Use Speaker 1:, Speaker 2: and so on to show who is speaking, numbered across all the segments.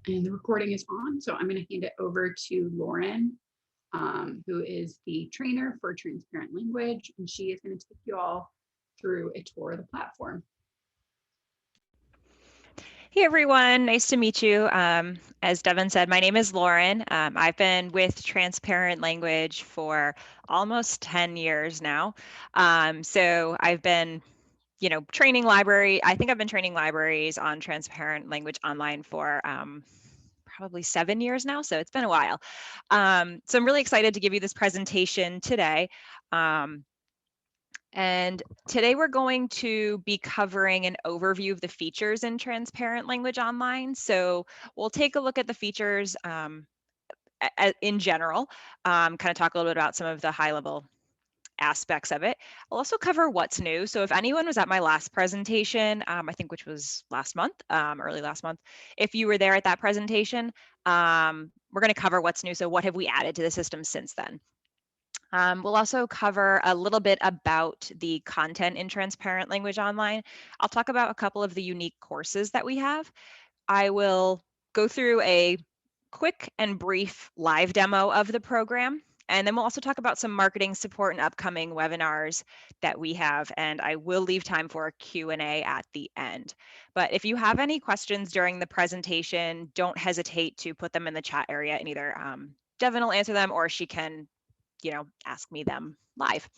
Speaker 1: And the recording is on, so I'm going to hand it over to Lauren, who is the trainer for Transparent Language, and she is going to take you all through a tour of the platform.
Speaker 2: Hey everyone, nice to meet you. As Devin said, my name is Lauren. I've been with Transparent Language for almost 10 years now. So I've been, training library. I think I've been training libraries on Transparent Language Online for probably 7 years now. So it's been a while. So I'm really excited to give you this presentation today. And today we're going to be covering an overview of the features in Transparent Language Online. So we'll take a look at the features in general, kind of talk a little bit about some of the high level aspects of it. I'll also cover what's new. So if anyone was at my last presentation, I think which was last month, early last month, if you were there at that presentation, we're going to cover what's new. So what have we added to the system since then? We'll also cover a little bit about the content in Transparent Language Online. I'll talk about a couple of the unique courses that we have. I will go through a quick and brief live demo of the program, and then we'll also talk about some marketing support and upcoming webinars that we have, and I will leave time for a Q&A at the end. But if you have any questions during the presentation, don't hesitate to put them in the chat area, and either Devin will answer them or she can ask me them live.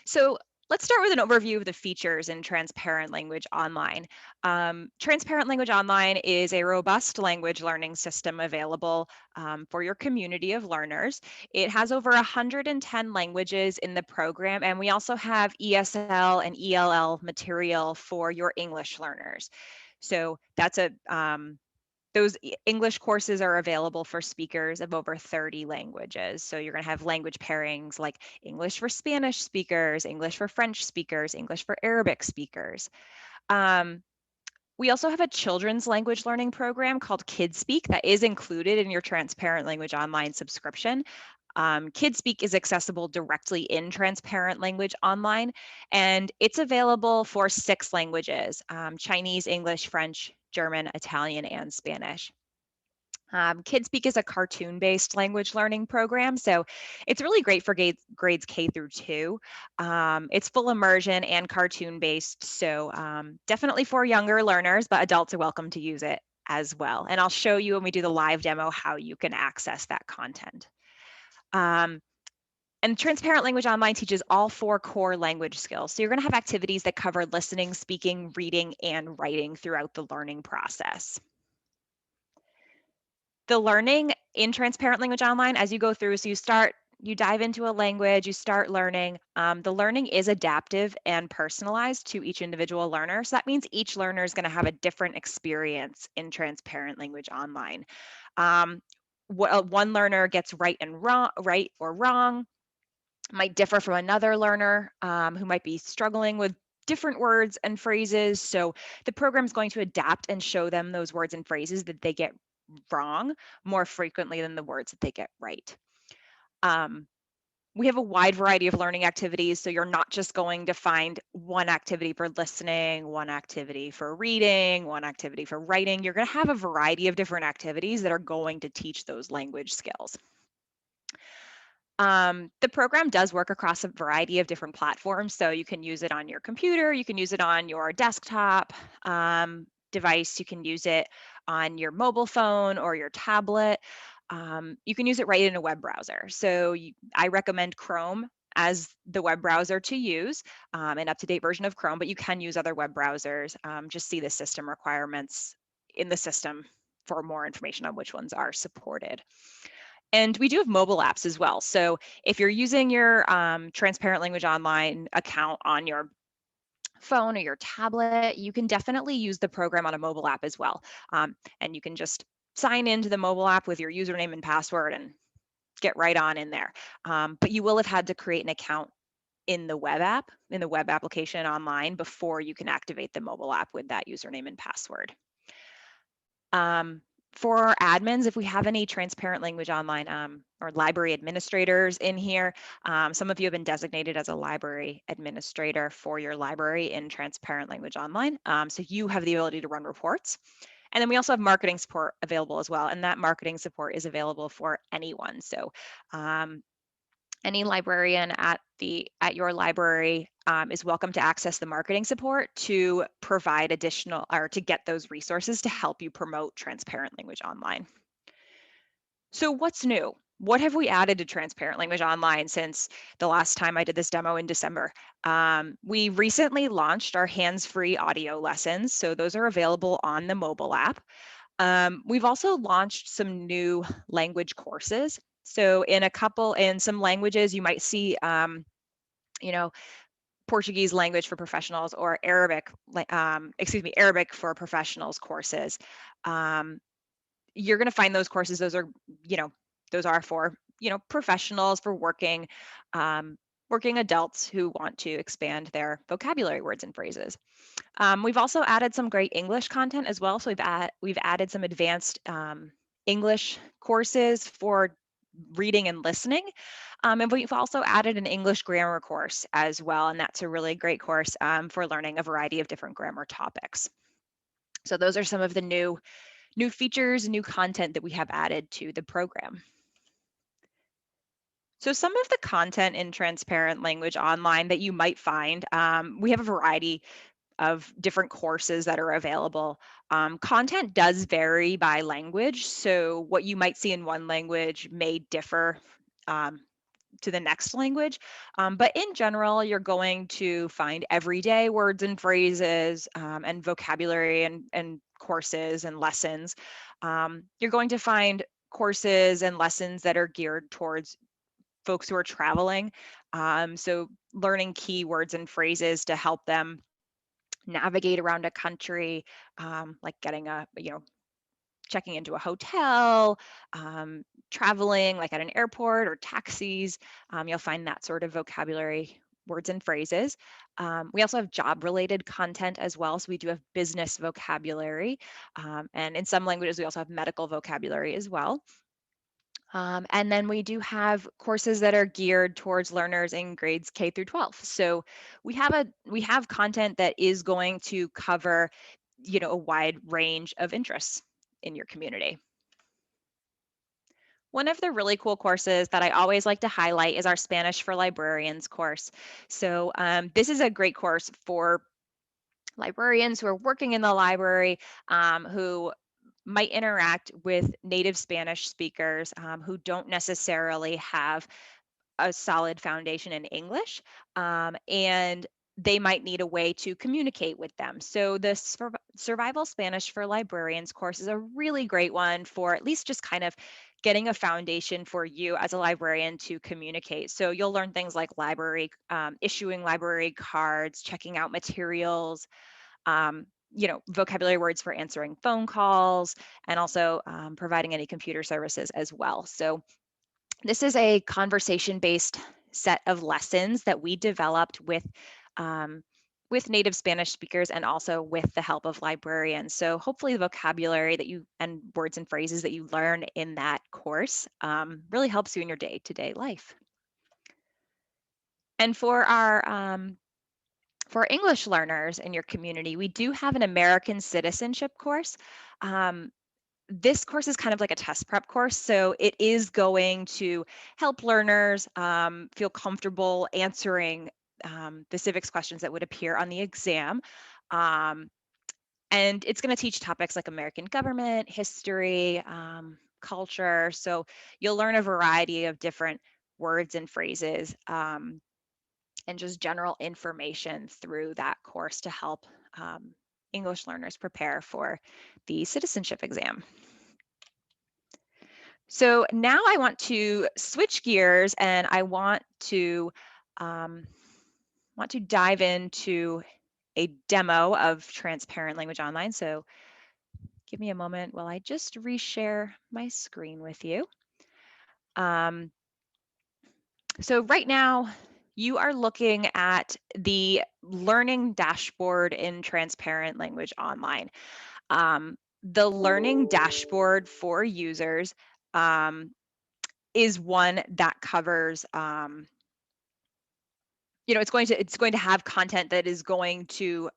Speaker 2: So let's start with an overview of the features in Transparent Language Online. Transparent Language Online is a robust language learning system available for your community of learners. It has over 110 languages in the program, and we also have ESL and ELL material for your English learners. So that's those English courses are available for speakers of over 30 languages. So you're going to have language pairings like English for Spanish speakers, English for French speakers, English for Arabic speakers. We also have a children's language learning program called KidSpeak that is included in your Transparent Language Online subscription. KidSpeak is accessible directly in Transparent Language Online, and it's available for 6 languages, Chinese, English, French, German, Italian, and Spanish. KidSpeak is a cartoon-based language learning program, so it's really great for grades K through 2. It's full immersion and cartoon-based, so definitely for younger learners, but adults are welcome to use it as well. And I'll show you when we do the live demo how you can access that content. And Transparent Language Online teaches all 4 core language skills. So you're going to have activities that cover listening, speaking, reading, and writing throughout the learning process. The learning in Transparent Language Online, as you go through, so you dive into a language, you start learning. The learning is adaptive and personalized to each individual learner. So that means each learner is going to have a different experience in Transparent Language Online. One learner gets right or wrong, might differ from another learner who might be struggling with different words and phrases. So the program is going to adapt and show them those words and phrases that they get wrong more frequently than the words that they get right. We have a wide variety of learning activities, so you're not just going to find one activity for listening, one activity for reading, one activity for writing. You're going to have a variety of different activities that are going to teach those language skills. The program does work across a variety of different platforms, so you can use it on your computer, you can use it on your desktop device, you can use it on your mobile phone or your tablet. You can use it right in a web browser. So I recommend Chrome as the web browser to use, an up-to-date version of Chrome, but you can use other web browsers. Just see the system requirements in the system for more information on which ones are supported. And we do have mobile apps as well. So if you're using your Transparent Language Online account on your phone or your tablet, you can definitely use the program on a mobile app as well. And you can just sign into the mobile app with your username and password and get right on in there. But you will have had to create an account in the web application online before you can activate the mobile app with that username and password. For our admins, if we have any Transparent Language Online or library administrators in here, some of you have been designated as a library administrator for your library in Transparent Language Online. So you have the ability to run reports. And then we also have marketing support available as well. And that marketing support is available for anyone. So um, any librarian at your library is welcome to access the marketing support to provide additional or to get those resources to help you promote transparent language online. So what's new? What have we added to Transparent Language Online since the last time I did this demo in December? We recently launched our hands-free audio lessons, so those are available on the mobile app. We've also launched some new language courses. So in some languages, you might see, you know, Portuguese language for professionals or Arabic for professionals courses. Um, you're going to find those courses. You know, those are for, professionals, for working adults who want to expand their vocabulary, words and phrases. We've also added some great English content as well. So we've added some advanced English courses for reading and listening. And we've also added an English grammar course as well. And that's a really great course for learning a variety of different grammar topics. So those are some of the new features, new content that we have added to the program. So some of the content in Transparent Language Online that you might find, we have a variety of different courses that are available. Content does vary by language, so what you might see in one language may differ um, to the next language. But in general, you're going to find everyday words and phrases and vocabulary and courses and lessons. You're going to find courses and lessons that are geared towards folks who are traveling. So learning key words and phrases to help them navigate around a country, like checking into a hotel, traveling like at an airport or taxis. You'll find that sort of vocabulary, words and phrases. We also have job related content as well. So we do have business vocabulary. And in some languages, we also have medical vocabulary as well. And then we do have courses that are geared towards learners in grades K through 12. So we have content that is going to cover, a wide range of interests in your community. One of the really cool courses that I always like to highlight is our Spanish for Librarians course. So this is a great course for librarians who are working in the library, who might interact with native Spanish speakers who don't necessarily have a solid foundation in English, and they might need a way to communicate with them. So the Survival Spanish for Librarians course is a really great one for at least just kind of getting a foundation for you as a librarian to communicate. So you'll learn things like issuing library cards, checking out materials, vocabulary words for answering phone calls, and also providing any computer services as well. So this is a conversation-based set of lessons that we developed with native Spanish speakers and also with the help of librarians. So hopefully the vocabulary and words and phrases that you learn in that course really helps you in your day-to-day life. And for English learners in your community, we do have an American citizenship course. This course is kind of like a test prep course, so it is going to help learners feel comfortable answering the civics questions that would appear on the exam. Um, and it's going to teach topics like American government, history, culture. So you'll learn a variety of different words and phrases and just general information through that course to help English learners prepare for the citizenship exam. So now I want to switch gears and I um, want to dive into a demo of Transparent Language Online. So give me a moment while I just reshare my screen with you. So right now you are looking at the learning dashboard in Transparent Language Online. The learning dashboard for users is one that covers it's going to have content that is going to,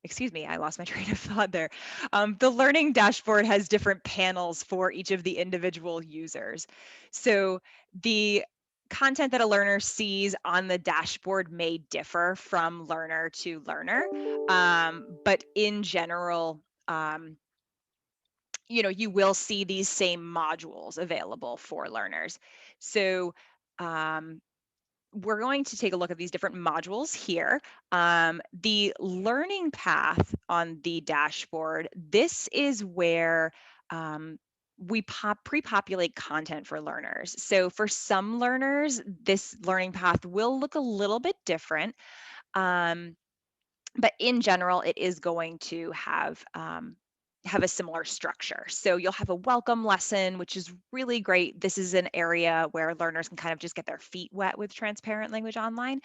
Speaker 2: excuse me, I lost my train of thought there. The learning dashboard has different panels for each of the individual users. So the content that a learner sees on the dashboard may differ from learner to learner. But in general, you will see these same modules available for learners. So um, we're going to take a look at these different modules here. The learning path on the dashboard, this is where we pre-populate content for learners. So for some learners, this learning path will look a little bit different. But in general, it is going to have a similar structure. So you'll have a welcome lesson, which is really great. This is an area where learners can kind of just get their feet wet with transparent language online.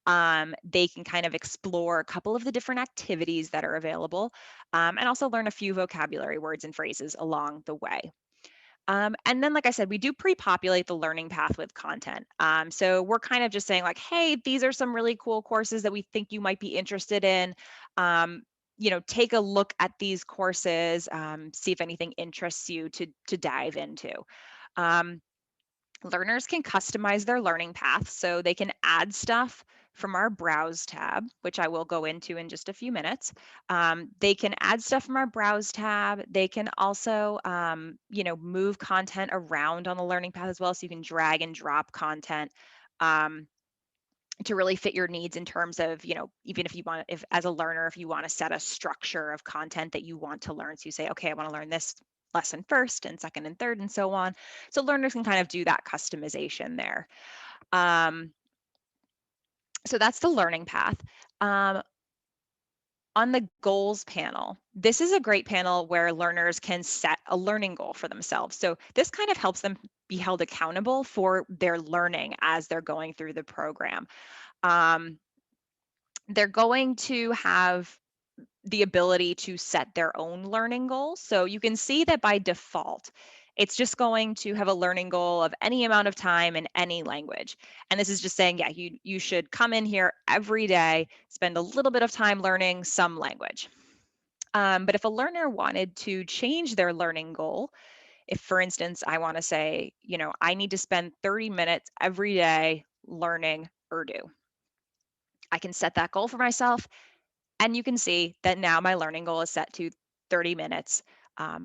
Speaker 2: They can kind of explore a couple of the different activities that are available, and also learn a few vocabulary words and phrases along the way. And then, like I said, we do pre-populate the learning path with content. So we're kind of just saying like, hey, these are some really cool courses that we think you might be interested in. Um, take a look at these courses, see if anything interests you to dive into. Um, Learners can customize their learning path, so they can add stuff from our Browse tab, which I will go into in just a few minutes. They can add stuff from our Browse tab. They can also, move content around on the learning path as well, so you can drag and drop content. Um, to really fit your needs in terms of, even if you want, if as a learner, if you want to set a structure of content that you want to learn. So you say, okay, I want to learn this lesson first and second and third and so on. So learners can kind of do that customization there. Um, so that's the learning path. On the goals panel, this is a great panel where learners can set a learning goal for themselves. So this kind of helps them be held accountable for their learning as they're going through the program. Um, they're going to have the ability to set their own learning goals. So you can see that by default, it's just going to have a learning goal of any amount of time in any language. And this is just saying, yeah, you should come in here every day, spend a little bit of time learning some language. But if a learner wanted to change their learning goal, if for instance, I want to say, I need to spend 30 minutes every day learning Urdu, I can set that goal for myself. And you can see that now my learning goal is set to 30 minutes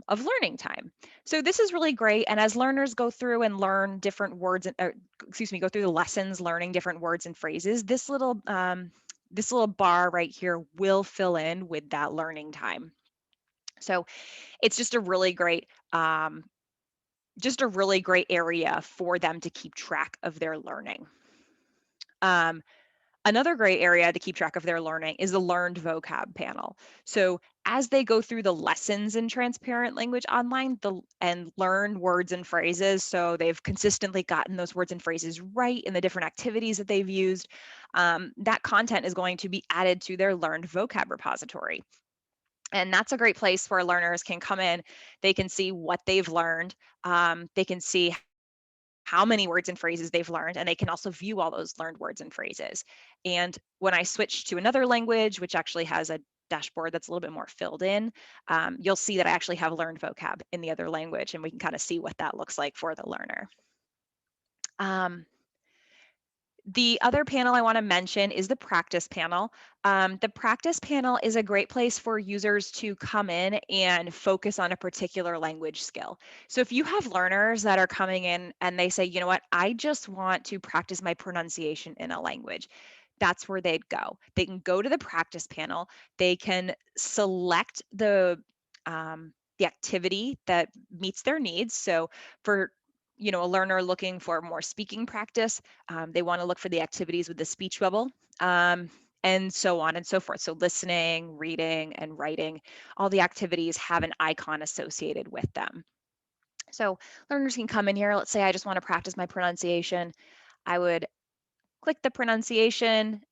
Speaker 2: of learning time. So this is really great. And as learners go through and learn different words, go through the lessons, learning different words and phrases, this little bar right here will fill in with that learning time. So it's just a really great area for them to keep track of their learning. Another great area to keep track of their learning is the learned vocab panel. So as they go through the lessons in transparent language online and learn words and phrases, so they've consistently gotten those words and phrases right in the different activities that they've used, that content is going to be added to their learned vocab repository. And that's a great place where learners can come in, they can see what they've learned, they can see how many words and phrases they've learned, and they can also view all those learned words and phrases. And when I switch to another language, which actually has a dashboard that's a little bit more filled in, you'll see that I actually have learned vocab in the other language, and we can kind of see what that looks like for the learner. The other panel I want to mention is the practice panel. The practice panel is a great place for users to come in and focus on a particular language skill. So if you have learners that are coming in and they say, you know what, I just want to practice my pronunciation in a language, that's where they'd go. They can go to the practice panel. They can select the activity that meets their needs. So for a learner looking for more speaking practice, they want to look for the activities with the speech bubble, and so on and so forth. So listening, reading, and writing, all the activities have an icon associated with them. So learners can come in here. Let's say I just want to practice my pronunciation. I would click the pronunciation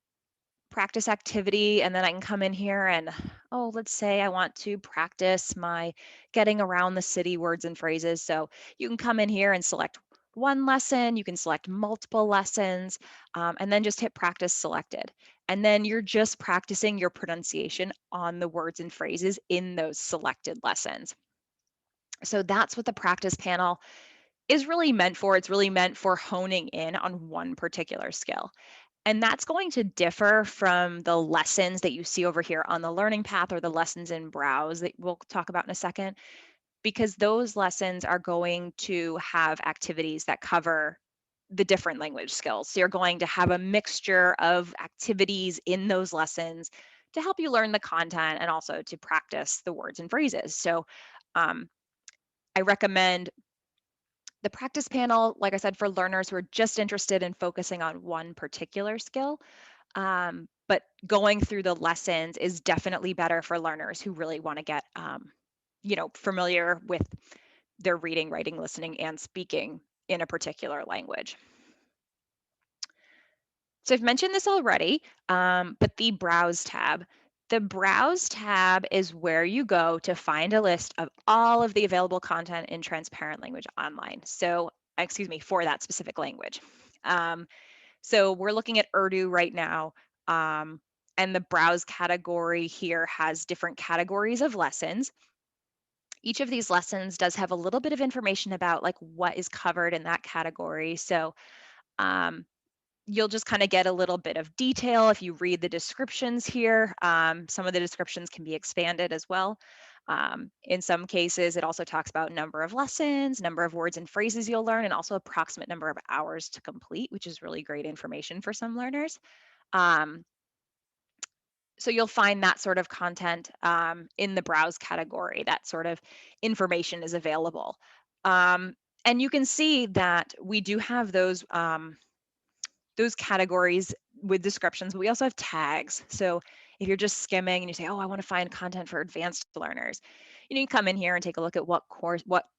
Speaker 2: practice activity, and then I can come in here and, let's say I want to practice my getting around the city words and phrases. So you can come in here and select one lesson, you can select multiple lessons, and then just hit practice selected. And then you're just practicing your pronunciation on the words and phrases in those selected lessons. So that's what the practice panel is really meant for. It's really meant for honing in on one particular skill. And that's going to differ from the lessons that you see over here on the learning path or the lessons in Browse that we'll talk about in a second, because those lessons are going to have activities that cover the different language skills. So you're going to have a mixture of activities in those lessons to help you learn the content and also to practice the words and phrases. So um, I recommend the practice panel, like I said, for learners who are just interested in focusing on one particular skill. But going through the lessons is definitely better for learners who really want to get, familiar with their reading, writing, listening, and speaking in a particular language. So I've mentioned this already, but the Browse tab is where you go to find a list of all of the available content in transparent language online. So, excuse me, for that specific language. Um, so we're looking at Urdu right now. And the Browse category here has different categories of lessons. Each of these lessons does have a little bit of information about like what is covered in that category. So um, you'll just kind of get a little bit of detail if you read the descriptions here. Some of the descriptions can be expanded as well. In some cases, it also talks about number of lessons, number of words and phrases you'll learn, and also approximate number of hours to complete, which is really great information for some learners. Um, so you'll find that sort of content in the Browse category. That sort of information is available. And you can see that we do have those categories with descriptions, but we also have tags. So if you're just skimming and you say, oh, I want to find content for advanced learners, you can come in here and take a look at what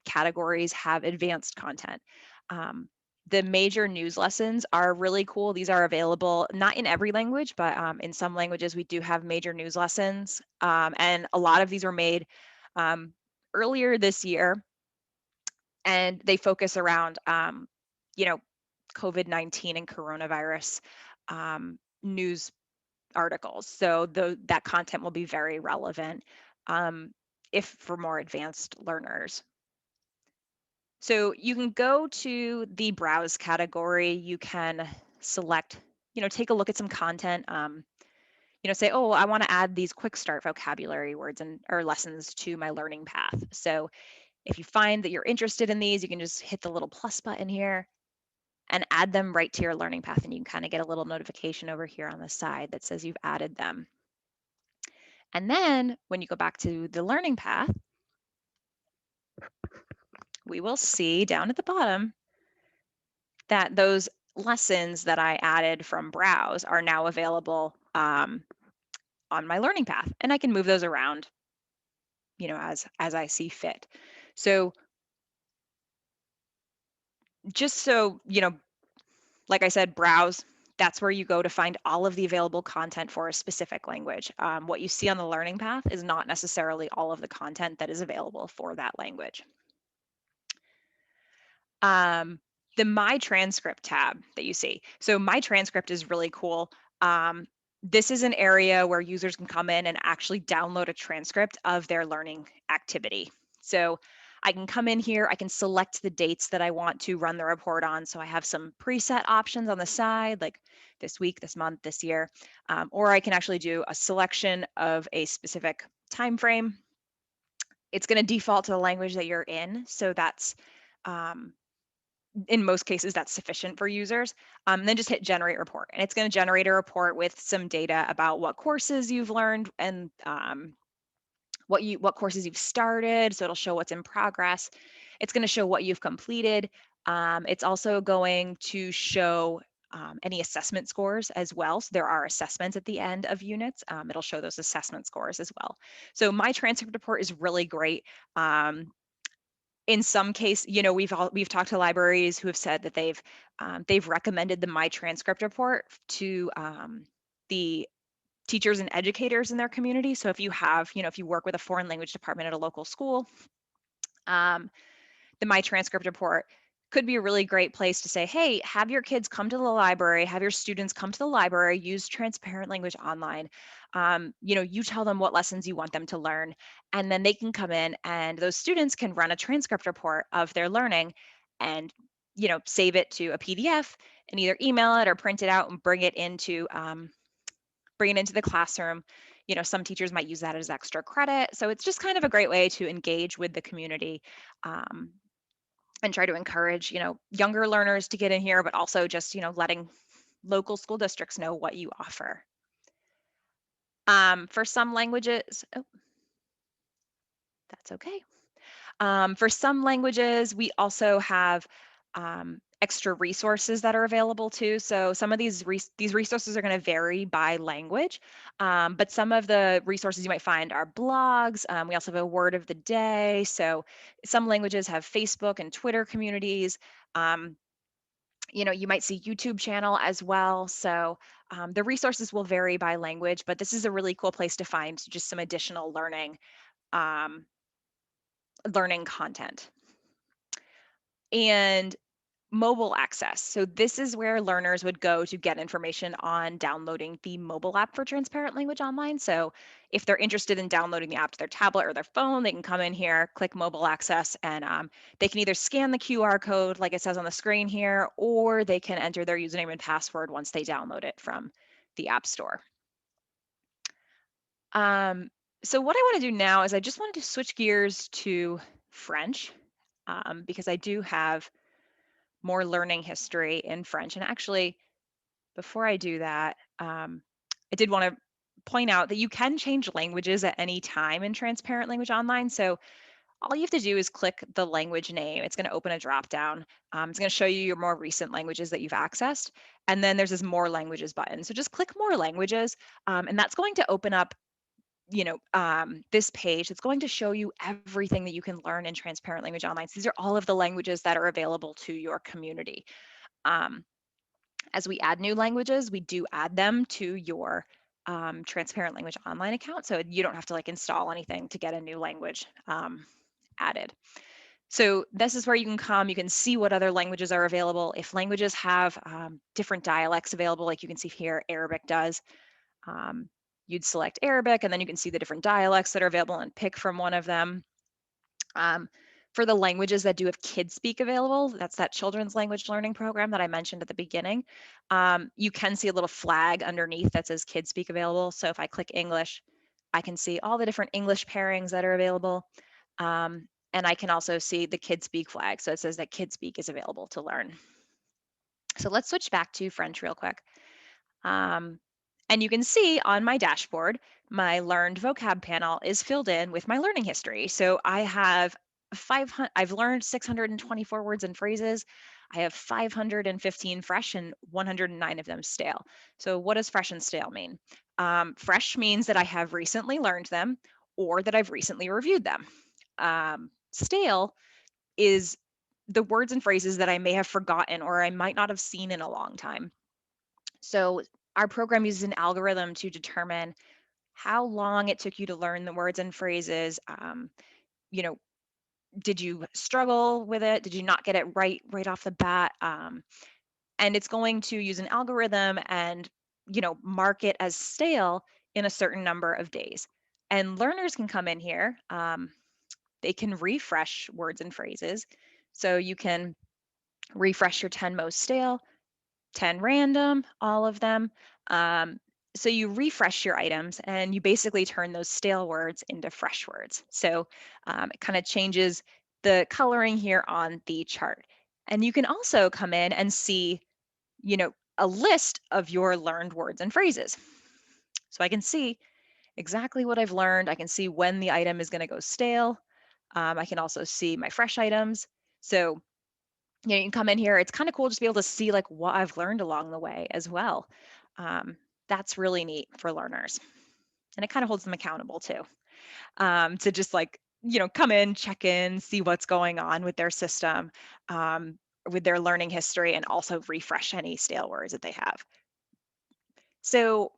Speaker 2: categories have advanced content. The major news lessons are really cool. These are available not in every language, but in some languages we do have major news lessons. And a lot of these were made earlier this year, and they focus around, you know, COVID-19 and coronavirus news articles. So that content will be very relevant if for more advanced learners. So you can go to the Browse category. You can select, take a look at some content. Say, oh, I want to add these quick start vocabulary words and or lessons to my learning path. So if you find that you're interested in these, you can just hit the little plus button here and add them right to your learning path. And you can kind of get a little notification over here on the side that says you've added them. And then when you go back to the learning path, we will see down at the bottom that those lessons that I added from Browse are now available on my learning path. And I can move those around, as I see fit. So just so, like I said, Browse, that's where you go to find all of the available content for a specific language. What you see on the learning path is not necessarily all of the content that is available for that language. The My Transcript tab that you see. So My Transcript is really cool. This is an area where users can come in and actually download a transcript of their learning activity. So I can come in here, I can select the dates that I want to run the report on. So I have some preset options on the side, like this week, this month, this year, or I can actually do a selection of a specific time frame. It's going to default to the language that you're in. So that's, in most cases, that's sufficient for users. Then just hit generate report, and it's going to generate a report with some data about what courses you've learned and what courses you've started. So it'll show what's in progress. It's going to show what you've completed. It's also going to show any assessment scores as well. So there are assessments at the end of units. It'll show those assessment scores as well. So My Transcript report is really great. In some case, we've talked to libraries who have said that they've recommended the My Transcript report to the teachers and educators in their community. So if you have, if you work with a foreign language department at a local school, the My Transcript report could be a really great place to say, hey, have your kids come to the library, have your students come to the library, use transparent language online. You tell them what lessons you want them to learn, and then they can come in and those students can run a transcript report of their learning and, save it to a PDF and either email it or print it out and bring it into the classroom. Some teachers might use that as extra credit. So it's just kind of a great way to engage with the community. Um, and try to encourage, younger learners to get in here, but also just, letting local school districts know what you offer. For some languages, oh, that's okay. For some languages, we also have extra resources that are available too. So some of these resources are going to vary by language, but some of the resources you might find are blogs. We also have a word of the day. So some languages have Facebook and Twitter communities. Um, you might see YouTube channel as well. So the resources will vary by language, but this is a really cool place to find just some additional um, learning content. And mobile access. So this is where learners would go to get information on downloading the mobile app for Transparent Language Online. So if they're interested in downloading the app to their tablet or their phone, they can come in here, click mobile access, and they can either scan the QR code like it says on the screen here, or they can enter their username and password once they download it from the App Store. So what I want to do now is I just wanted to switch gears to French because I do have more learning history in French. And actually, before I do that, I did want to point out that you can change languages at any time in Transparent Language Online. So all you have to do is click the language name. It's going to open a drop down. It's going to show you your more recent languages that you've accessed. And then there's this more languages button. So just click more languages, and that's going to open up this page. It's going to show you everything that you can learn in Transparent Language Online. So these are all of the languages that are available to your community. As we add new languages, we do add them to your Transparent Language Online account. So you don't have to install anything to get a new language added. So this is where you can come, you can see what other languages are available. If languages have different dialects available, like you can see here, Arabic does, you'd select Arabic and then you can see the different dialects that are available and pick from one of them. For the languages that do have Kids Speak available, that's that children's language learning program that I mentioned at the beginning. You can see a little flag underneath that says Kids Speak available. So if I click English, I can see all the different English pairings that are available. And I can also see the Kids Speak flag. So it says that Kids Speak is available to learn. So let's switch back to French real quick. And you can see on my dashboard, my learned vocab panel is filled in with my learning history. So I have I've learned 624 words and phrases. I have 515 fresh and 109 of them stale. So what does fresh and stale mean? Fresh means that I have recently learned them or that I've recently reviewed them. Stale is the words and phrases that I may have forgotten or I might not have seen in a long time. So our program uses an algorithm to determine how long it took you to learn the words and phrases. You know, did you struggle with it? Did you not get it right off the bat? And it's going to use an algorithm and mark it as stale in a certain number of days. And learners can come in here. They can refresh words and phrases. So you can refresh your 10 most stale, 10 random, all of them. So you refresh your items and you basically turn those stale words into fresh words. So it kind of changes the coloring here on the chart. And you can also come in and see, a list of your learned words and phrases. So I can see exactly what I've learned. I can see when the item is going to go stale. I can also see my fresh items. So you can come in here. It's kind of cool just to be able to see what I've learned along the way as well. That's really neat for learners. And it kind of holds them accountable too. To just come in, check in, see what's going on with their system, with their learning history, and also refresh any stale words that they have. So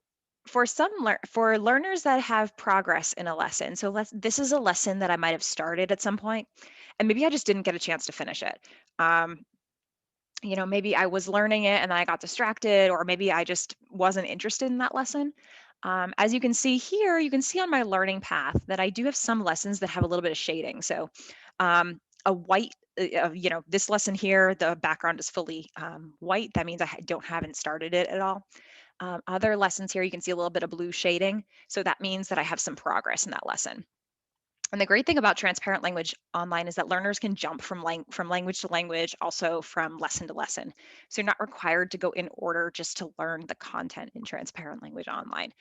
Speaker 2: for learners that have progress in a lesson, so this is a lesson that I might have started at some point, and maybe I just didn't get a chance to finish it. maybe I was learning it and then I got distracted, or maybe I just wasn't interested in that lesson. As you can see here, you can see on my learning path that I do have some lessons that have a little bit of shading. So a white, this lesson here, the background is fully white. That means I haven't started it at all. Other lessons here, you can see a little bit of blue shading. So that means that I have some progress in that lesson. And the great thing about transparent language online is that learners can jump from language to language, also from lesson to lesson. So you're not required to go in order just to learn the content in transparent language online.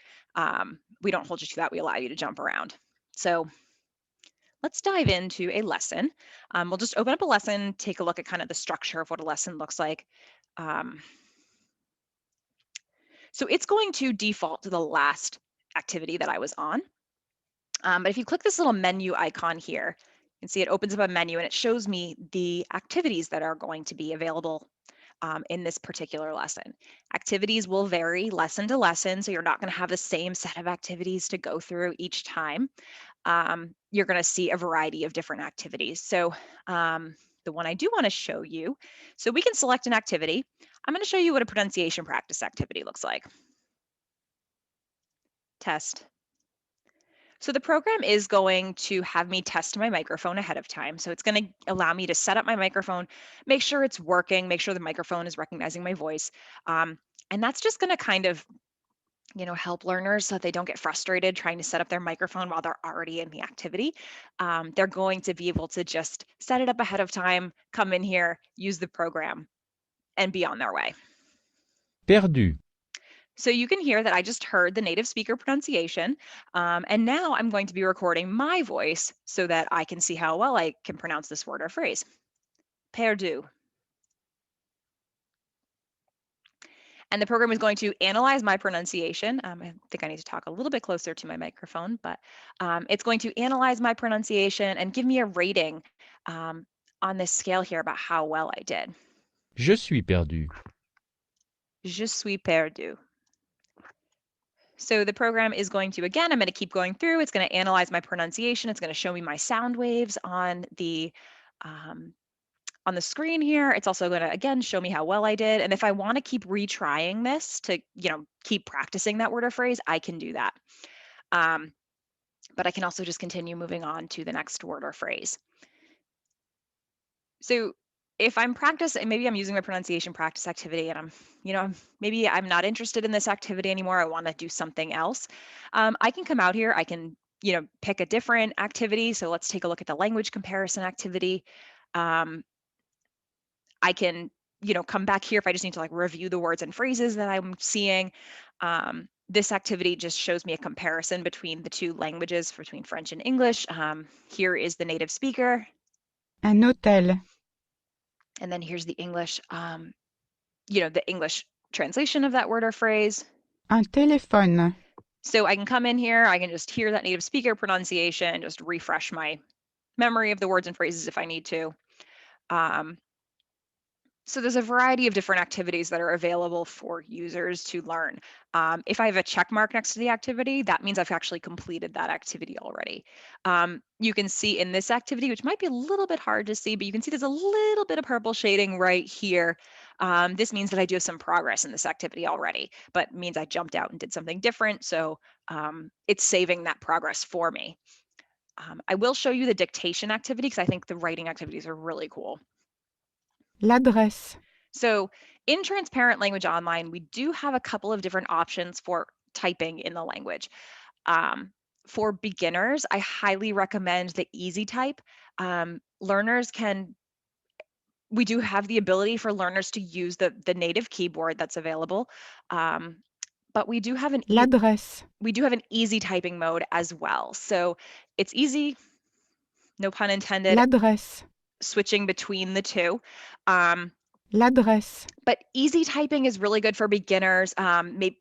Speaker 2: We don't hold you to that. We allow you to jump around. So let's dive into a lesson. We'll just open up a lesson, take a look at kind of the structure of what a lesson looks like. So it's going to default to the last activity that I was on. But if you click this little menu icon here, you can see it opens up a menu and it shows me the activities that are going to be available in this particular lesson. Activities will vary lesson to lesson, so you're not going to have the same set of activities to go through each time. You're going to see a variety of different activities. So the one I do want to show you, so we can select an activity. I'm going to show you what a pronunciation practice activity looks like. Test. So the program is going to have me test my microphone ahead of time. So it's going to allow me to set up my microphone, make sure it's working, make sure the microphone is recognizing my voice. And that's just going to kind of, help learners so that they don't get frustrated trying to set up their microphone while they're already in the activity. They're going to be able to just set it up ahead of time, come in here, use the program, and be on their way.
Speaker 3: Perdu.
Speaker 2: So you can hear that I just heard the native speaker pronunciation, and now I'm going to be recording my voice so that I can see how well I can pronounce this word or phrase. Perdu. And the program is going to analyze my pronunciation. I think I need to talk a little bit closer to my microphone, but it's going to analyze my pronunciation and give me a rating on this scale here about how well I did.
Speaker 3: Je suis perdu.
Speaker 2: Je suis perdu. So the program is going to, again, I'm going to keep going through. It's going to analyze my pronunciation. It's going to show me my sound waves on the screen here. It's also going to, again, show me how well I did. And if I want to keep retrying this to, keep practicing that word or phrase, I can do that. But I can also just continue moving on to the next word or phrase. So if I'm practicing, maybe I'm using my pronunciation practice activity and maybe I'm not interested in this activity anymore. I want to do something else. I can come out here. I can, pick a different activity. So let's take a look at the language comparison activity. I can, come back here if I just need to review the words and phrases that I'm seeing. This activity just shows me a comparison between the two languages, between French and English. Here is the native speaker.
Speaker 4: Un hôtel.
Speaker 2: And then here's the English, the English translation of that word or phrase.
Speaker 4: Un téléphone.
Speaker 2: So I can come in here, I can just hear that native speaker pronunciation and just refresh my memory of the words and phrases if I need to. So there's a variety of different activities that are available for users to learn. If I have a check mark next to the activity, that means I've actually completed that activity already. You can see in this activity, which might be a little bit hard to see, but you can see there's a little bit of purple shading right here. This means that I do have some progress in this activity already, but means I jumped out and did something different. So it's saving that progress for me. I will show you the dictation activity because I think the writing activities are really cool.
Speaker 4: L'adresse.
Speaker 2: So in transparent language online, we do have a couple of different options for typing in the language. For beginners, I highly recommend the easy type. We do have the ability for learners to use the native keyboard that's available, but we do have an
Speaker 4: L'adresse.
Speaker 2: easy typing mode as well. So it's easy, no pun intended,
Speaker 4: L'adresse.
Speaker 2: switching between the two.
Speaker 4: L'adresse.
Speaker 2: But easy typing is really good for beginners. Maybe,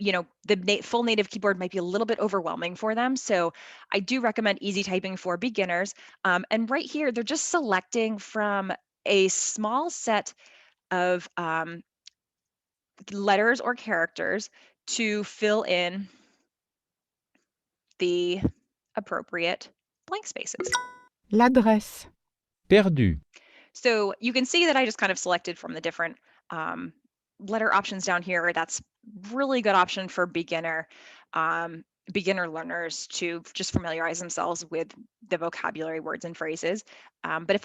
Speaker 2: the full native keyboard might be a little bit overwhelming for them. So I do recommend easy typing for beginners. And right here, they're just selecting from a small set of letters or characters to fill in the appropriate blank spaces.
Speaker 4: L'adresse.
Speaker 3: Perdu.
Speaker 2: So you can see that I just kind of selected from the different letter options down here, that's really good option for beginner learners to just familiarize themselves with the vocabulary, words and phrases. But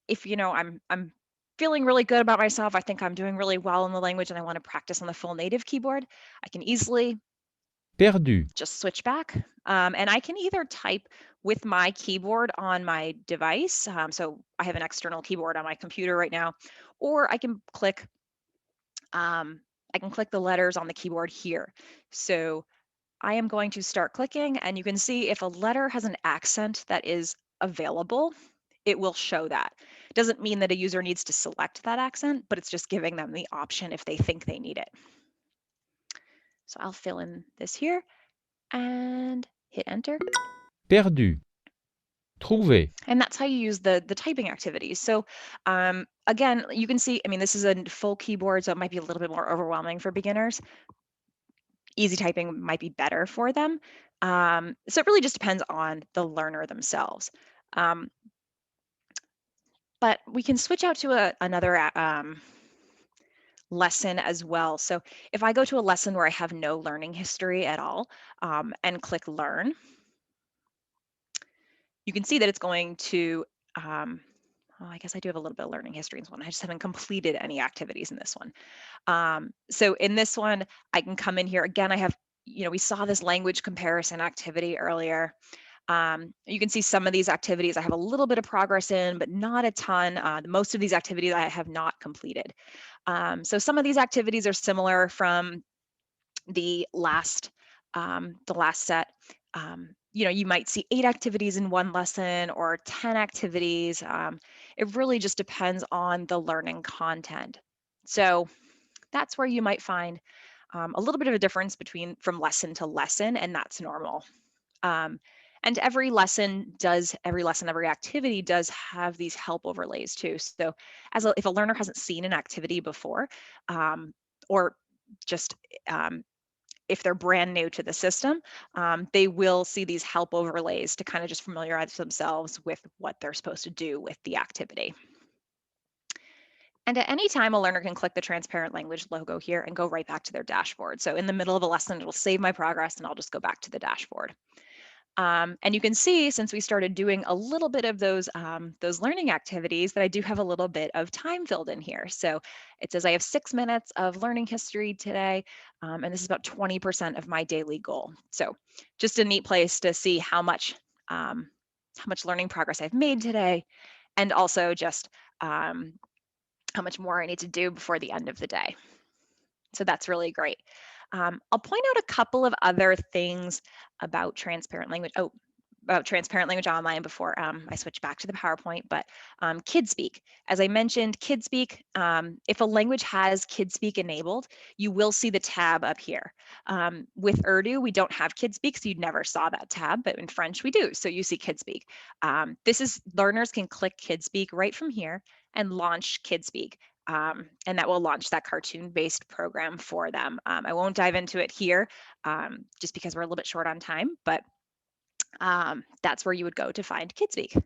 Speaker 2: if you know, I'm feeling really good about myself, I think I'm doing really well in the language and I want to practice on the full native keyboard, I can easily
Speaker 3: perdu,
Speaker 2: just switch back. And I can either type with my keyboard on my device. So I have an external keyboard on my computer right now, or I can click the letters on the keyboard here. So I am going to start clicking, and you can see if a letter has an accent that is available, it will show that. It doesn't mean that a user needs to select that accent, but it's just giving them the option if they think they need it. So I'll fill in this here and hit enter.
Speaker 3: perdu, trouver,
Speaker 2: And that's how you use the typing activities. So again, you can see, I mean, this is a full keyboard, so it might be a little bit more overwhelming for beginners. Easy typing might be better for them. So it really just depends on the learner themselves. But we can switch out to another lesson as well. So if I go to a lesson where I have no learning history at all and click learn, you can see that it's going to, well, I guess I do have a little bit of learning history in this one. I just haven't completed any activities in this one. So in this one, I can come in here. Again, I have, we saw this language comparison activity earlier. You can see some of these activities I have a little bit of progress in, but not a ton. Most of these activities I have not completed. So some of these activities are similar from the last set. You might see 8 activities in one lesson or 10 activities. It really just depends on the learning content. So that's where you might find a little bit of a difference from lesson to lesson, and that's normal. And every activity does have these help overlays too. So if a learner hasn't seen an activity before, or just if they're brand new to the system, they will see these help overlays to kind of just familiarize themselves with what they're supposed to do with the activity. And at any time, a learner can click the transparent language logo here and go right back to their dashboard. So in the middle of a lesson, it'll save my progress and I'll just go back to the dashboard. And you can see, since we started doing a little bit of those learning activities, that I do have a little bit of time filled in here. So it says I have 6 minutes of learning history today, and this is about 20% of my daily goal. So just a neat place to see how much learning progress I've made today, and also just how much more I need to do before the end of the day. So that's really great. I'll point out a couple of other things about transparent language. About transparent language online before I switch back to the PowerPoint, but KidSpeak. As I mentioned, KidSpeak, if a language has KidSpeak enabled, you will see the tab up here. With Urdu, we don't have KidSpeak, so you never saw that tab, but in French we do, so you see KidSpeak. Learners can click KidSpeak right from here and launch KidSpeak. And that will launch that cartoon-based program for them. I won't dive into it here just because we're a little bit short on time, but that's where you would go to find KidSpeak.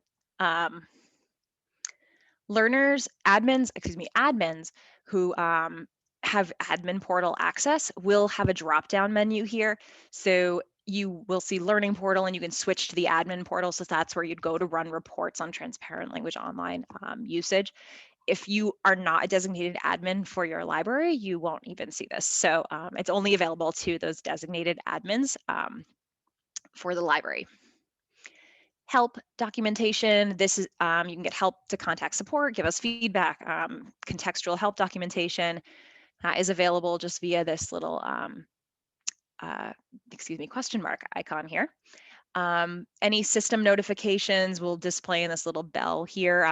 Speaker 2: Admins who have admin portal access will have a drop-down menu here. So you will see Learning Portal and you can switch to the admin portal. So that's where you'd go to run reports on transparent language online usage. If you are not a designated admin for your library, you won't even see this. So it's only available to those designated admins for the library. Help documentation. This is, you can get help to contact support, give us feedback. Contextual help documentation is available just via this little, question mark icon here. Any system notifications will display in this little bell here.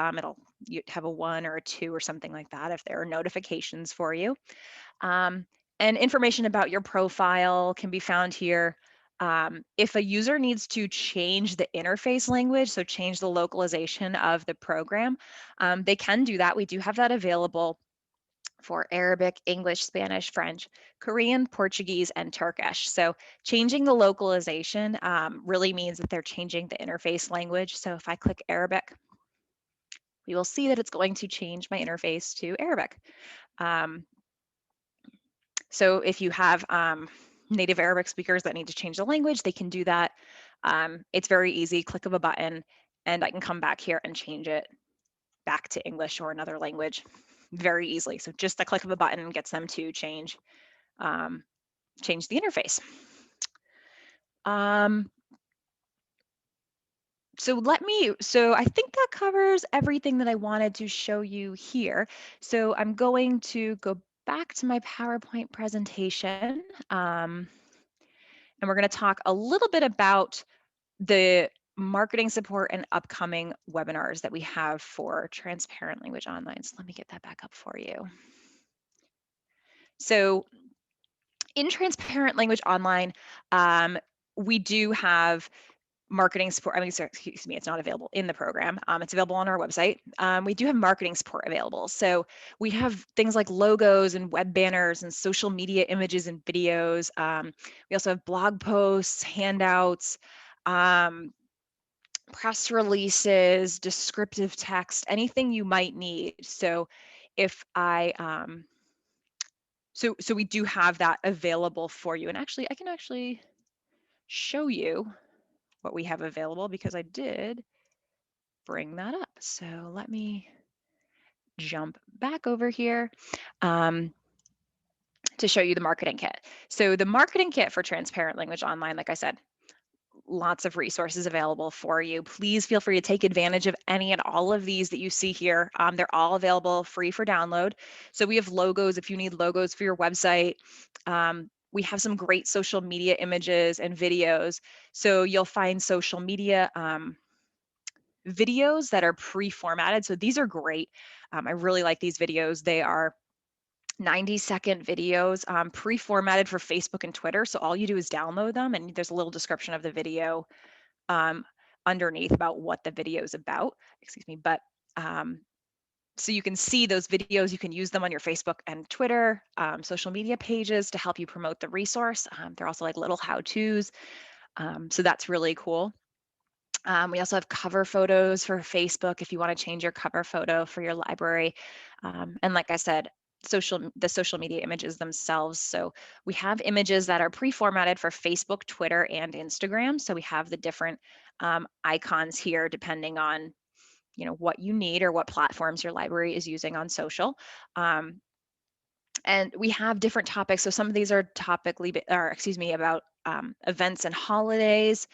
Speaker 2: You have a 1 or a 2 or something like that if there are notifications for you. And information about your profile can be found here. If a user needs to change the interface language, so change the localization of the program, they can do that. We do have that available for Arabic, English, Spanish, French, Korean, Portuguese, and Turkish. So changing the localization really means that they're changing the interface language. So if I click Arabic, we will see that it's going to change my interface to Arabic. So if you have native Arabic speakers that need to change the language, they can do that. It's very easy, click of a button, and I can come back here and change it back to English or another language very easily. So just the click of a button gets them to change the interface. So I think that covers everything that I wanted to show you here. So I'm going to go back to my PowerPoint presentation. And we're going to talk a little bit about the marketing support and upcoming webinars that we have for Transparent Language Online. So let me get that back up for you. So in Transparent Language Online, we do have marketing support. I mean, sorry, excuse me, it's not available in the program. It's available on our website. We do have marketing support available. So we have things like logos and web banners and social media images and videos. We also have blog posts, handouts, press releases, descriptive text, anything you might need. So if I, so we do have that available for you. And actually, I can actually show you what we have available because I did bring that up. So let me jump back over here to show you the marketing kit. So the marketing kit for Transparent Language Online, like I said, lots of resources available for you. Please feel free to take advantage of any and all of these that you see here. They're all available free for download. So we have logos if you need logos for your website. We have some great social media images and videos. So you'll find social media videos that are pre-formatted. So these are great. I really like these videos. They are 90-second videos pre-formatted for Facebook and Twitter. So all you do is download them and there's a little description of the video underneath about what the video is about, excuse me. But so you can see those videos, you can use them on your Facebook and Twitter social media pages to help you promote the resource. They're also like little how-tos. So that's really cool. We also have cover photos for Facebook if you want to change your cover photo for your library. And like I said, the social media images themselves. So we have images that are pre-formatted for Facebook, Twitter, and Instagram. So we have the different icons here depending on what you need or what platforms your library is using on social. And we have different topics. So some of these are about events and holidays.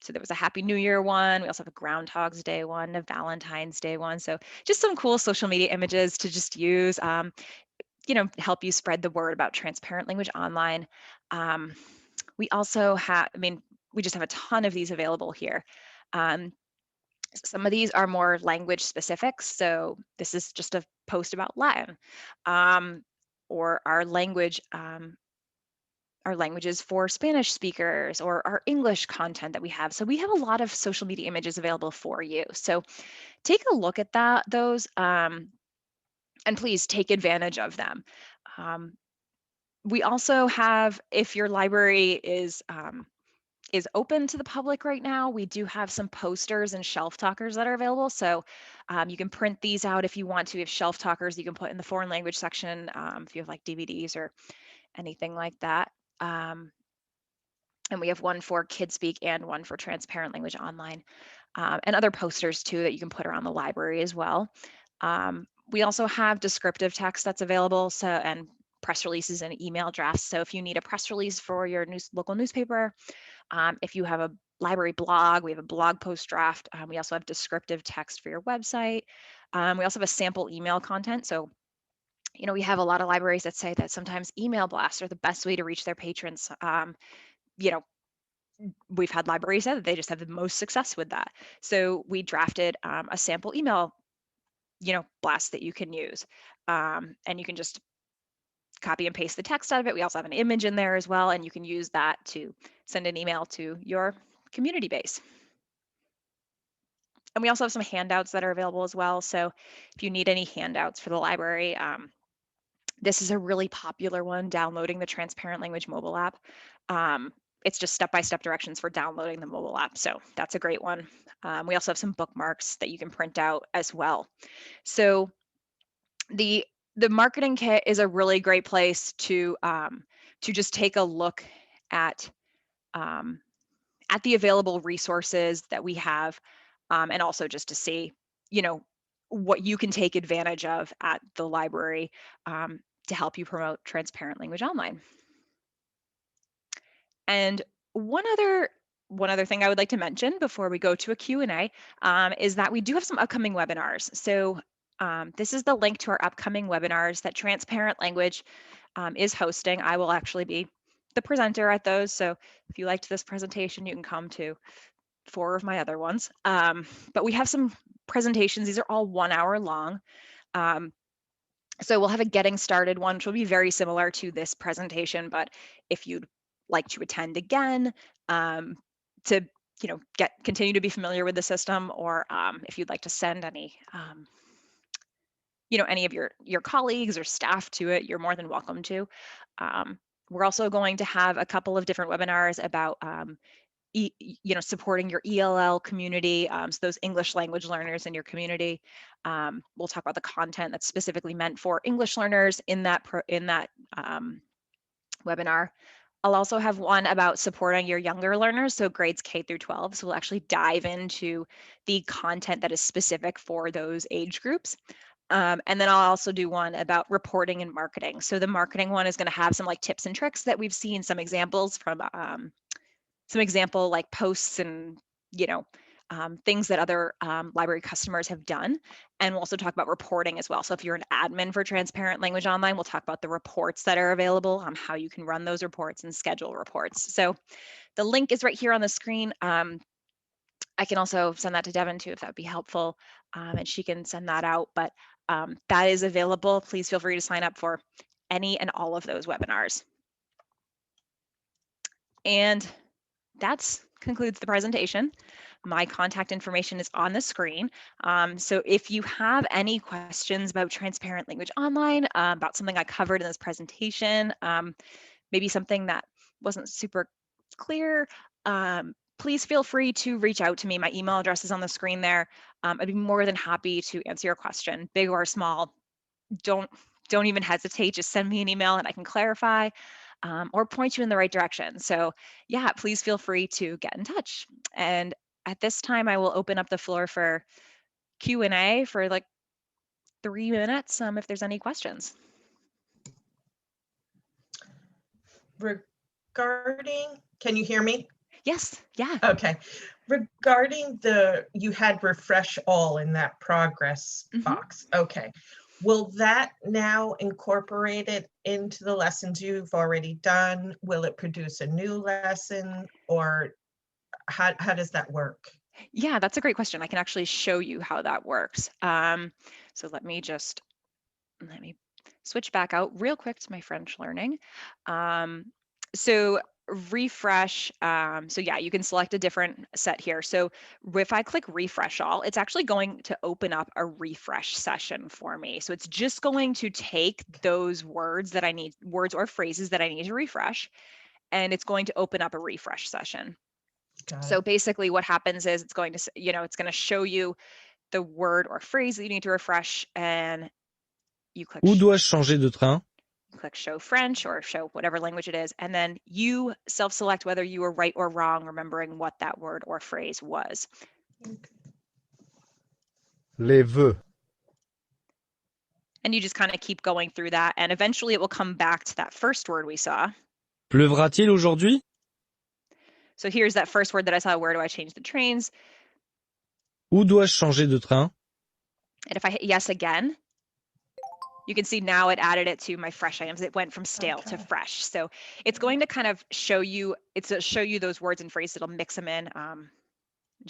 Speaker 2: So there was a Happy New Year one. We also have a Groundhog's Day one, a Valentine's Day one. So just some cool social media images to just use, help you spread the word about Transparent Language Online. We also have, we just have a ton of these available here. Some of these are more language specific. So this is just a post about Latin or our languages for Spanish speakers or our English content that we have. So we have a lot of social media images available for you. So take a look at those, and please take advantage of them. We also have, if your library is open to the public right now, we do have some posters and shelf talkers that are available. So you can print these out if you want to. We have shelf talkers you can put in the foreign language section if you have like DVDs or anything like that. And we have one for KidSpeak and one for Transparent Language Online, and other posters too that you can put around the library as well. We also have descriptive text that's available, and press releases and email drafts. So if you need a press release for your local newspaper, if you have a library blog, we have a blog post draft. We also have descriptive text for your website. We also have a sample email content. So we have a lot of libraries that say that sometimes email blasts are the best way to reach their patrons. We've had libraries say that they just have the most success with that. So we drafted a sample email, blast that you can use. And you can just copy and paste the text out of it. We also have an image in there as well, and you can use that to send an email to your community base. And we also have some handouts that are available as well. So if you need any handouts for the library, this is a really popular one, downloading the Transparent Language mobile app. It's just step-by-step directions for downloading the mobile app. So that's a great one. We also have some bookmarks that you can print out as well. So the marketing kit is a really great place to just take a look at the available resources that we have, and also just to see, what you can take advantage of at the library to help you promote transparent language online. And one other thing I would like to mention before we go to a Q&A is that we do have some upcoming webinars. So this is the link to our upcoming webinars that Transparent Language is hosting. I will actually be the presenter at those. So if you liked this presentation, you can come to 4 of my other ones. But we have some presentations. These are all 1 hour long. So we'll have a getting started one, which will be very similar to this presentation, but if you'd like to attend again to continue to be familiar with the system, or if you'd like to send any any of your colleagues or staff to it, you're more than welcome to. We're also going to have a couple of different webinars about supporting your ELL community, so those English language learners in your community. We'll talk about the content that's specifically meant for English learners in that webinar. I'll also have one about supporting your younger learners, so grades K through 12. So we'll actually dive into the content that is specific for those age groups. And then I'll also do one about reporting and marketing. So the marketing one is going to have some tips and tricks that we've seen, some examples from some example posts and things that other library customers have done. And we'll also talk about reporting as well. So if you're an admin for Transparent Language Online, we'll talk about the reports that are available, how you can run those reports and schedule reports. So the link is right here on the screen. I can also send that to Devin too, if that would be helpful, and she can send that out. But that is available. Please feel free to sign up for any and all of those webinars. And that concludes the presentation. My contact information is on the screen. So if you have any questions about Transparent Language Online, about something I covered in this presentation, maybe something that wasn't super clear, please feel free to reach out to me. My email address is on the screen there. I'd be more than happy to answer your question, big or small. Don't even hesitate. Just send me an email and I can clarify. Or point you in the right direction. So yeah, please feel free to get in touch. And at this time, I will open up the floor for Q&A for 3 minutes, if there's any questions.
Speaker 5: Regarding, can you hear me?
Speaker 2: Yes, yeah.
Speaker 5: Okay. Regarding you had refresh all in that progress box. Okay. Will that now incorporate it into the lessons you've already done? Will it produce a new lesson, or how does that work?
Speaker 2: Yeah, that's a great question. I can actually show you how that works. So let me switch back out real quick to my French learning. So refresh, so yeah, you can select a different set here. So if I click refresh all, it's actually going to open up a refresh session for me. So it's just going to take those words or phrases that I need to refresh, and it's going to open up a refresh session. So basically what happens is it's going to show you the word or phrase that you need to refresh, and you click
Speaker 6: Où dois-je changer de train?
Speaker 2: Click show French or show whatever language it is, and then you self-select whether you were right or wrong, remembering what that word or phrase was.
Speaker 6: Les veux.
Speaker 2: And you just kind of keep going through that, and eventually it will come back to that first word we saw.
Speaker 6: Pleuvra-t-il aujourd'hui?
Speaker 2: So here's that first word that I saw. Where do I change the trains?
Speaker 6: Où dois-je changer de train?
Speaker 2: And if I hit yes again, you can see now it added it to my fresh items. It went from stale to fresh. So it's going to kind of show you those words and phrases. It'll mix them in.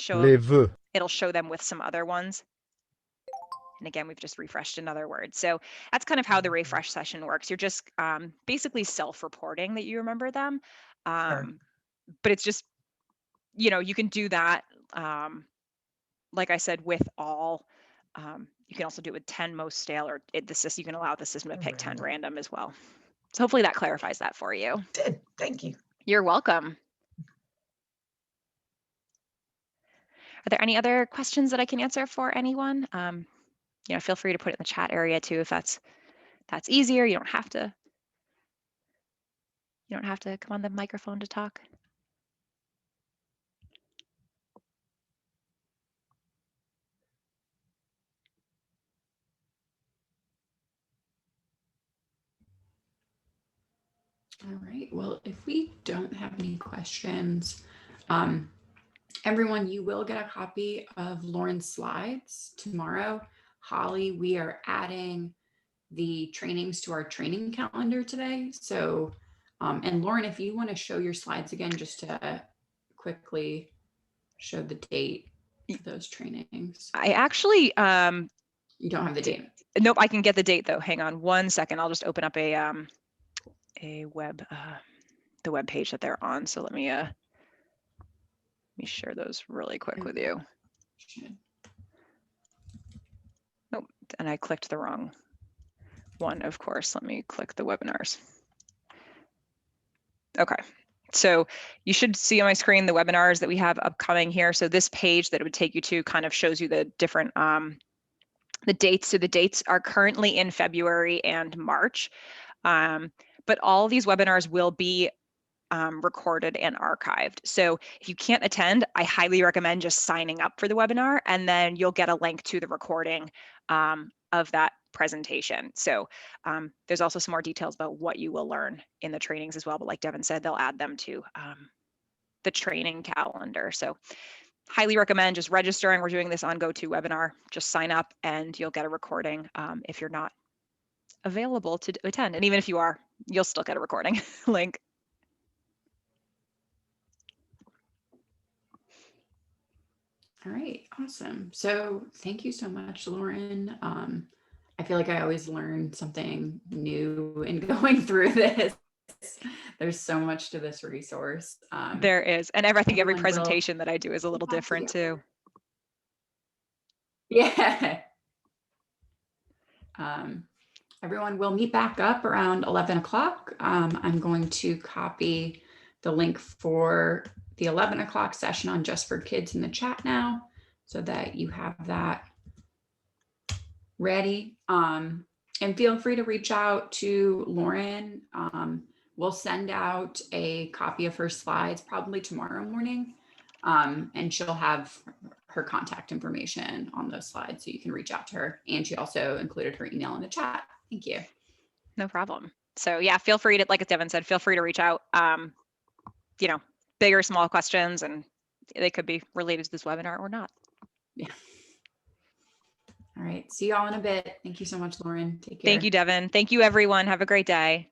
Speaker 6: Les veux.
Speaker 2: It'll show them with some other ones. And again, we've just refreshed another word. So that's kind of how the refresh session works. You're just basically self-reporting that you remember them. But it's just, you can do that, like I said, with all. You can also do it with 10 most stale, or you can allow the system to pick 10 random as well. So hopefully that clarifies that for you.
Speaker 5: Did. Thank you.
Speaker 2: You're welcome. Are there any other questions that I can answer for anyone? Feel free to put it in the chat area too if that's easier. You don't have to come on the microphone to talk.
Speaker 1: All right, well, if we don't have any questions, everyone, you will get a copy of Lauren's slides tomorrow. Holly, we are adding the trainings to our training calendar today. So, and Lauren, if you want to show your slides again, just to quickly show the date of those trainings.
Speaker 2: I actually,
Speaker 1: You don't have the date.
Speaker 2: Nope, I can get the date though. Hang on 1 second. I'll just open up a web, the web page that they're on. So let me share those really quick with you. Nope, and I clicked the wrong one, of course. Let me click the webinars. Okay, so you should see on my screen the webinars that we have upcoming here. So this page that it would take you to kind of shows you the different the dates. So the dates are currently in February and March, but all these webinars will be recorded and archived. So if you can't attend, I highly recommend just signing up for the webinar, and then you'll get a link to the recording of that presentation. So there's also some more details about what you will learn in the trainings as well. But like Devin said, they'll add them to the training calendar. So highly recommend just registering. We're doing this on GoToWebinar. Just sign up and you'll get a recording if you're not available to attend. And even if you are, you'll still get a recording link.
Speaker 1: All right, awesome. So thank you so much, Lauren. I feel like I always learn something new in going through this. There's so much to this resource.
Speaker 2: There is, and I think every
Speaker 1: everyone
Speaker 2: presentation that I do is a little
Speaker 1: have to
Speaker 2: different
Speaker 1: get
Speaker 2: too.
Speaker 1: Yeah. Everyone will meet back up around 11 o'clock. I'm going to copy the link for the 11 o'clock session on Just for Kids in the chat now, so that you have that ready. And feel free to reach out to Lauren. We'll send out a copy of her slides probably tomorrow morning, and she'll have her contact information on those slides, so you can reach out to her. And she also included her email in the chat. Thank you.
Speaker 2: No problem. So yeah, feel free to, like Devin said, feel free to reach out. Big or small questions, and they could be related to this webinar or not.
Speaker 1: Yeah. All right. See you all in a bit. Thank you so much, Lauren. Take care.
Speaker 2: Thank you, Devin. Thank you, everyone. Have a great day.